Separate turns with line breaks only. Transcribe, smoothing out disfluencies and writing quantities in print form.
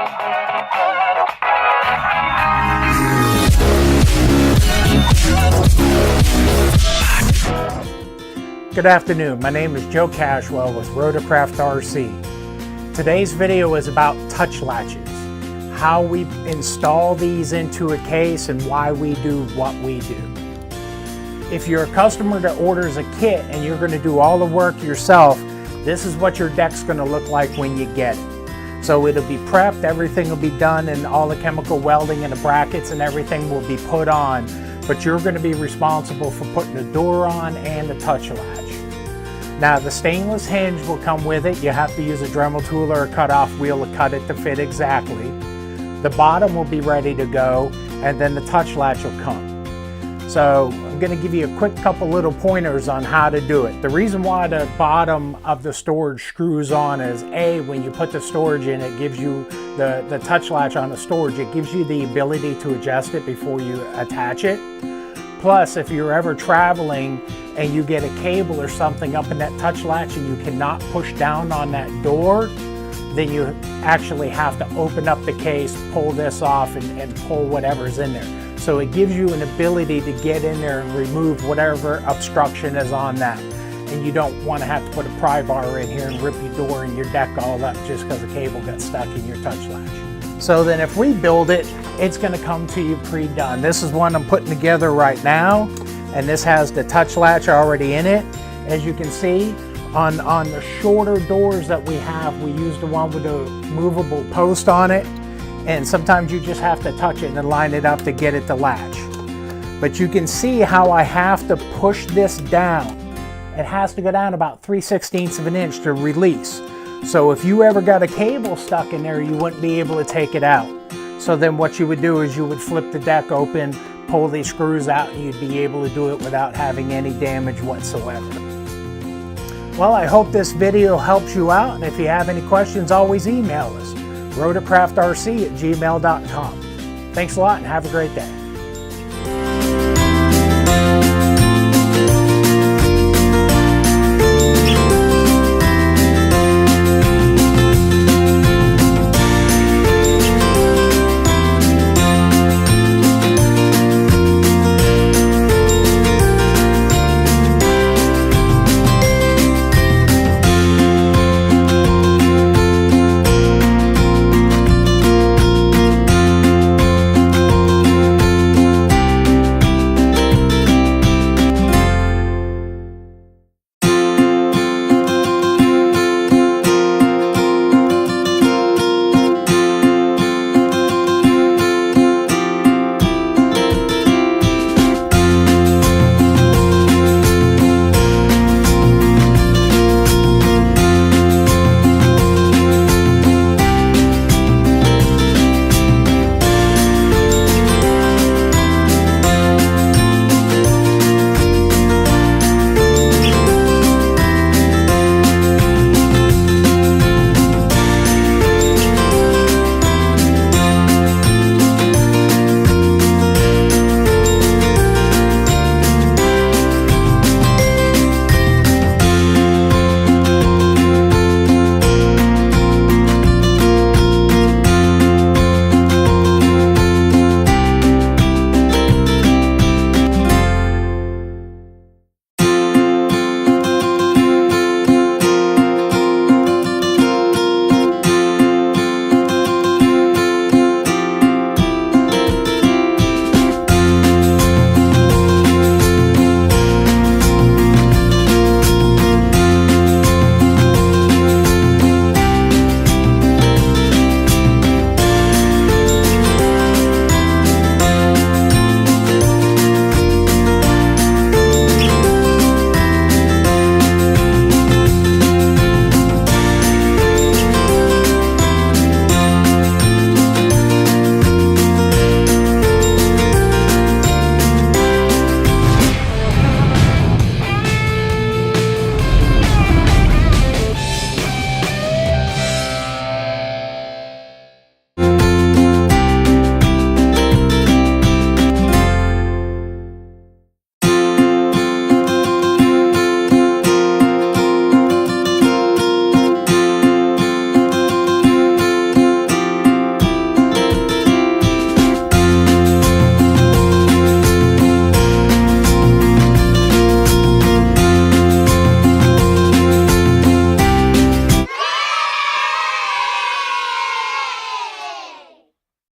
Good afternoon, my name is Joe Cashwell with Rotorcraft RC. Today's video is about touch latches, how we install these into a case and why we do what we do. If you're a customer that orders a kit and you're going to do all the work yourself, this is what your deck's going to look like when you get it. So it'll be prepped, everything will be done, and all the chemical welding and the brackets and everything will be put on, but you're going to be responsible for putting the door on and the touch latch. Now the stainless hinge will come with it. You have to use a Dremel tool or a cutoff wheel to cut it to fit exactly. The bottom will be ready to go, and then the touch latch will come. So I'm going to give you a quick couple little pointers on how to do it. The reason why the bottom of the storage screws on is A, when you put the storage in, it gives you the touch latch on the storage, it gives you the ability to adjust it before you attach it. Plus, if you're ever traveling and you get a cable or something up in that touch latch and you cannot push down on that door, then you actually have to open up the case, pull this off, and pull whatever's in there. So it gives you an ability to get in there and remove whatever obstruction is on that. And you don't want to have to put a pry bar in here and rip your door and your deck all up just because the cable got stuck in your touch latch. So then if we build it, it's going to come to you pre-done. This is one I'm putting together right now, and this has the touch latch already in it. As you can see, on the shorter doors that we have, we use the one with a movable post on it, and sometimes you just have to touch it and line it up to get it to latch. But you can see how I have to push this down. It has to go down about 3/16 of an inch to release. So if you ever got a cable stuck in there, you wouldn't be able to take it out. So then what you would do is you would flip the deck open, pull these screws out, and you'd be able to do it without having any damage whatsoever. Well, I hope this video helps you out, and if you have any questions, always email us, rotorcraftrc@gmail.com. Thanks a lot and have a great day.